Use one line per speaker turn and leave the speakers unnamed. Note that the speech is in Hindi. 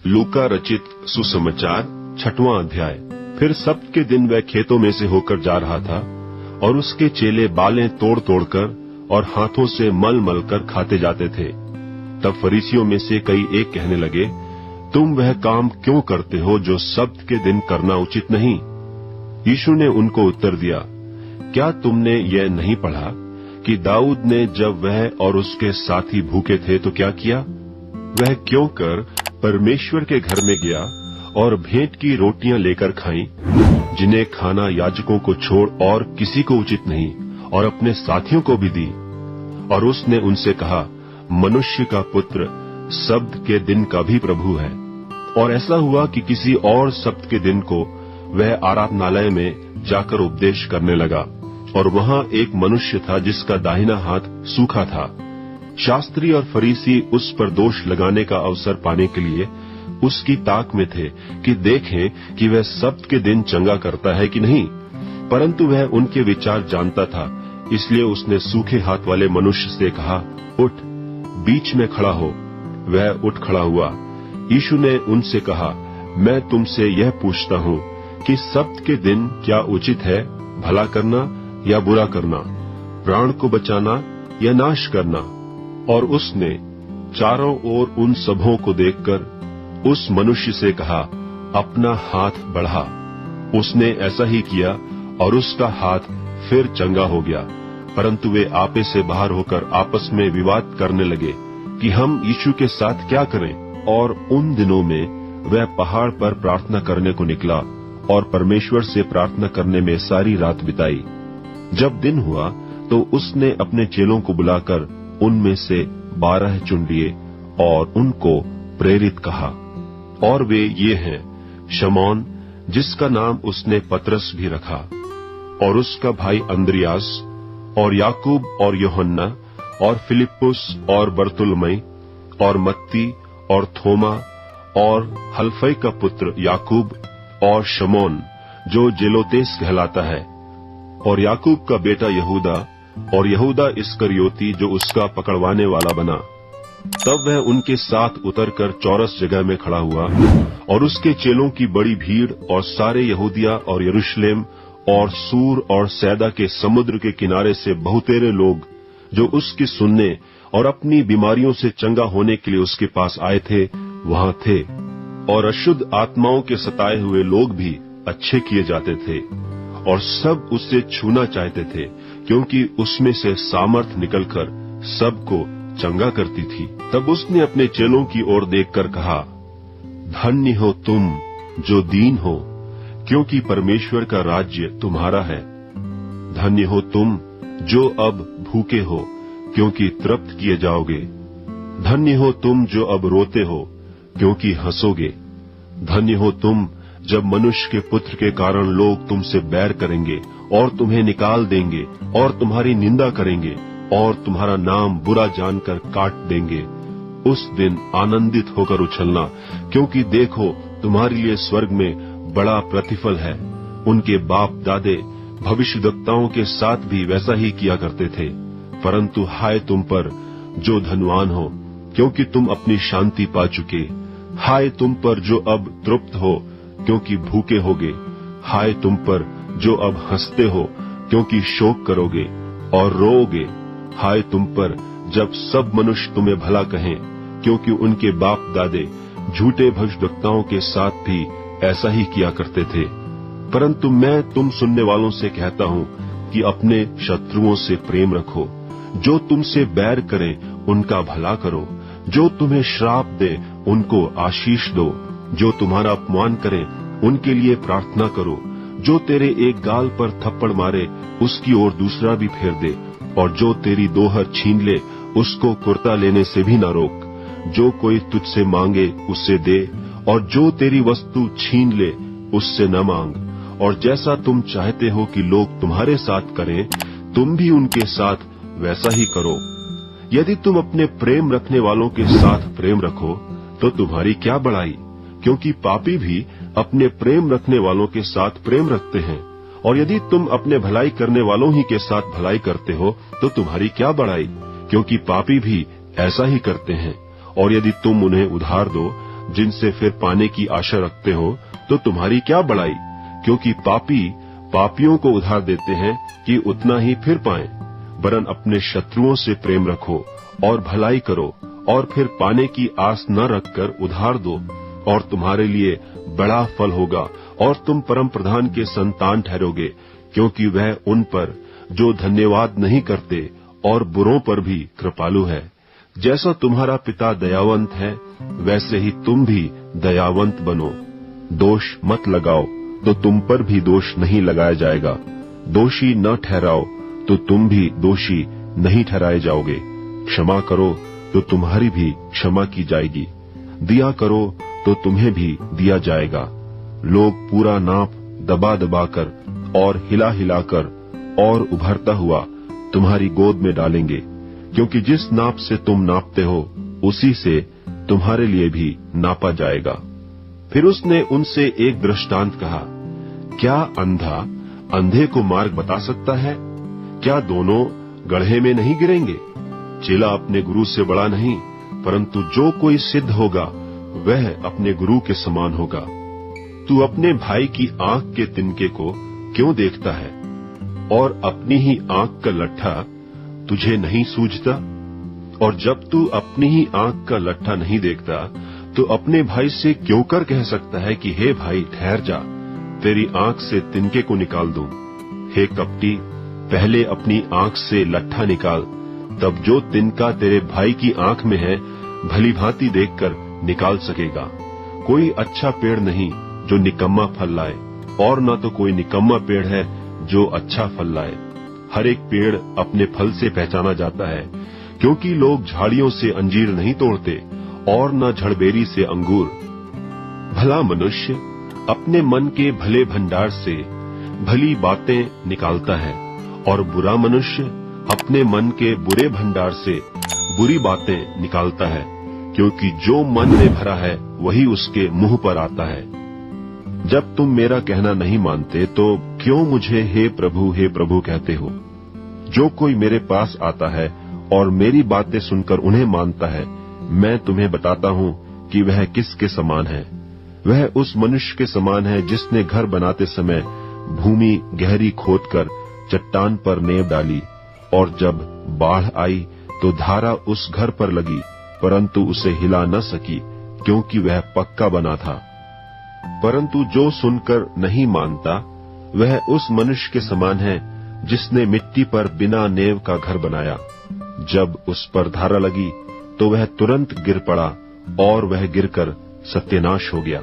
लूका रचित सुसमाचार 6वां अध्याय। फिर सब्त के दिन वह खेतों में से होकर जा रहा था और उसके चेले बालें तोड़ तोड़कर और हाथों से मल मल कर खाते जाते थे। तब फरीसियों में से कई एक कहने लगे, तुम वह काम क्यों करते हो जो सब्त के दिन करना उचित नहीं? यीशु ने उनको उत्तर दिया, क्या तुमने यह नहीं पढ़ा कि दाऊद ने जब वह और उसके साथी भूखे थे तो क्या किया? वह क्यों कर परमेश्वर के घर में गया और भेंट की रोटियां लेकर खाईं, जिन्हें खाना याजकों को छोड़ और किसी को उचित नहीं, और अपने साथियों को भी दी। और उसने उनसे कहा, मनुष्य का पुत्र सब्त के दिन का भी प्रभु है। और ऐसा हुआ कि किसी और सब्त के दिन को वह आराधनालय में जाकर उपदेश करने लगा, और वहां एक मनुष्य था जिसका दाहिना हाथ सूखा था। शास्त्री और फरीसी उस पर दोष लगाने का अवसर पाने के लिए उसकी ताक में थे कि देखें कि वह सब्त के दिन चंगा करता है कि नहीं। परंतु वह उनके विचार जानता था, इसलिए उसने सूखे हाथ वाले मनुष्य से कहा, उठ, बीच में खड़ा हो। वह उठ खड़ा हुआ। यीशु ने उनसे कहा, मैं तुमसे यह पूछता हूँ कि सब्त के दिन क्या उचित है, भला करना या बुरा करना, प्राण को बचाना या नाश करना? और उसने चारों ओर उन सबों को देखकर उस मनुष्य से कहा, अपना हाथ बढ़ा। उसने ऐसा ही किया और उसका हाथ फिर चंगा हो गया। परंतु वे आपे से बाहर होकर आपस में विवाद करने लगे कि हम यीशु के साथ क्या करें। और उन दिनों में वह पहाड़ पर प्रार्थना करने को निकला और परमेश्वर से प्रार्थना करने में सारी रात बिताई। जब दिन हुआ तो उसने अपने चेलों को बुलाकर उनमें से 12 चुन लिए और उनको प्रेरित कहा। और वे ये हैं, शमौन जिसका नाम उसने पतरस भी रखा, और उसका भाई अंद्रियास, और याकूब और यूहन्ना, और फिलिप्पुस और बरतुलमै, और मत्ती और थोमा, और हल्फई का पुत्र याकूब, और शमौन जो जेलोतेस कहलाता है, और याकूब का बेटा यहूदा, और यहूदा इस्करियोती जो उसका पकड़वाने वाला बना। तब वह उनके साथ उतरकर चौरस जगह में खड़ा हुआ, और उसके चेलों की बड़ी भीड़ और सारे यहूदिया और यरूशलेम और सूर और सैदा के समुद्र के किनारे से बहुतेरे लोग जो उसकी सुनने और अपनी बीमारियों से चंगा होने के लिए उसके पास आए थे, वहां थे। और अशुद्ध आत्माओं के सताए हुए लोग भी अच्छे किए जाते थे, और सब उससे छूना चाहते थे, क्योंकि उसमें से सामर्थ निकलकर सबको चंगा करती थी। तब उसने अपने चेलों की ओर देखकर कहा, धन्य हो तुम जो दीन हो, क्योंकि परमेश्वर का राज्य तुम्हारा है। धन्य हो तुम जो अब भूखे हो, क्योंकि तृप्त किए जाओगे। धन्य हो तुम जो अब रोते हो, क्योंकि हंसोगे। धन्य हो तुम जब मनुष्य के पुत्र के कारण लोग तुमसे बैर करेंगे और तुम्हें निकाल देंगे और तुम्हारी निंदा करेंगे और तुम्हारा नाम बुरा जानकर काट देंगे। उस दिन आनंदित होकर उछलना, क्योंकि देखो तुम्हारे लिए स्वर्ग में बड़ा प्रतिफल है। उनके बाप दादे भविष्यद्वक्ताओं के साथ भी वैसा ही किया करते थे। परंतु हाय तुम पर जो धनवान हो, क्योंकि तुम अपनी शांति पा चुके। हाय तुम पर जो अब तृप्त हो, क्योंकि भूखे होगे। हाय तुम पर जो अब हंसते हो, क्योंकि शोक करोगे और रोओगे। हाय तुम पर जब सब मनुष्य तुम्हें भला कहें, क्योंकि उनके बाप दादे झूठे भविष्यद्वक्ताओं के साथ भी ऐसा ही किया करते थे। परंतु मैं तुम सुनने वालों से कहता हूँ कि अपने शत्रुओं से प्रेम रखो। जो तुमसे बैर करें उनका भला करो, जो तुम्हें श्राप दे उनको आशीष दो, जो तुम्हारा अपमान करें उनके लिए प्रार्थना करो। जो तेरे एक गाल पर थप्पड़ मारे उसकी ओर दूसरा भी फेर दे, और जो तेरी दोहर छीन ले उसको कुर्ता लेने से भी न रोक। जो कोई तुझसे मांगे उससे दे, और जो तेरी वस्तु छीन ले उससे न मांग। और जैसा तुम चाहते हो कि लोग तुम्हारे साथ करें, तुम भी उनके साथ वैसा ही करो। यदि तुम अपने प्रेम रखने वालों के साथ प्रेम रखो तो तुम्हारी क्या बड़ाई, क्योंकि पापी भी अपने प्रेम रखने वालों के साथ प्रेम रखते हैं। और यदि तुम अपने भलाई करने वालों ही के साथ भलाई करते हो तो तुम्हारी क्या बड़ाई, क्योंकि पापी भी ऐसा ही करते हैं। और यदि तुम उन्हें उधार दो जिनसे फिर पाने की आशा रखते हो तो तुम्हारी क्या बड़ाई, क्योंकि पापी पापियों को उधार देते हैं कि उतना ही फिर पाएं। वरन अपने शत्रुओं से प्रेम रखो और भलाई करो और फिर पाने की आस न रखकर उधार दो, और तुम्हारे लिए बड़ा फल होगा और तुम परम प्रधान के संतान ठहरोगे, क्योंकि वह उन पर जो धन्यवाद नहीं करते और बुरों पर भी कृपालु है। जैसा तुम्हारा पिता दयावंत है वैसे ही तुम भी दयावंत बनो। दोष मत लगाओ तो तुम पर भी दोष नहीं लगाया जाएगा, दोषी न ठहराओ तो तुम भी दोषी नहीं ठहराए जाओगे। क्षमा करो तो तुम्हारी भी क्षमा की जाएगी, दिया करो तो तुम्हें भी दिया जाएगा। लोग पूरा नाप दबा दबा कर और हिला हिला कर और उभरता हुआ तुम्हारी गोद में डालेंगे, क्योंकि जिस नाप से तुम नापते हो उसी से तुम्हारे लिए भी नापा जाएगा। फिर उसने उनसे एक दृष्टांत कहा, क्या अंधा अंधे को मार्ग बता सकता है? क्या दोनों गड्ढे में नहीं गिरेंगे? चेला अपने गुरु से बड़ा नहीं, परंतु जो कोई सिद्ध होगा वह अपने गुरु के समान होगा। तू अपने भाई की आंख के तिनके को क्यों देखता है और अपनी ही आंख का लट्ठा तुझे नहीं सूझता? और जब तू अपनी ही आंख का लट्ठा नहीं देखता तो अपने भाई से क्यों कर कह सकता है कि हे भाई ठहर जा, तेरी आंख से तिनके को निकाल दूं? हे कपटी, पहले अपनी आंख से लट्ठा निकाल, तब जो तिनका तेरे भाई की आंख में है भली भांति देखकर निकाल सकेगा। कोई अच्छा पेड़ नहीं जो निकम्मा फल लाए, और न तो कोई निकम्मा पेड़ है जो अच्छा फल लाए। हर एक पेड़ अपने फल से पहचाना जाता है, क्योंकि लोग झाड़ियों से अंजीर नहीं तोड़ते और न झड़बेरी से अंगूर। भला मनुष्य अपने मन के भले भंडार से भली बातें निकालता है, और बुरा मनुष्य अपने मन के बुरे भंडार से बुरी बातें निकालता है, क्योंकि जो मन में भरा है वही उसके मुंह पर आता है। जब तुम मेरा कहना नहीं मानते तो क्यों मुझे हे प्रभु कहते हो? जो कोई मेरे पास आता है और मेरी बातें सुनकर उन्हें मानता है, मैं तुम्हें बताता हूँ कि वह किसके समान है। वह उस मनुष्य के समान है जिसने घर बनाते समय भूमि गहरी खोदकर चट्टान पर नींव डाली, और जब बाढ़ आई तो धारा उस घर पर लगी, परंतु उसे हिला न सकी, क्योंकि वह पक्का बना था। परंतु जो सुनकर नहीं मानता वह उस मनुष्य के समान है जिसने मिट्टी पर बिना नींव का घर बनाया। जब उस पर धारा लगी तो वह तुरंत गिर पड़ा, और वह गिरकर सत्यानाश हो गया।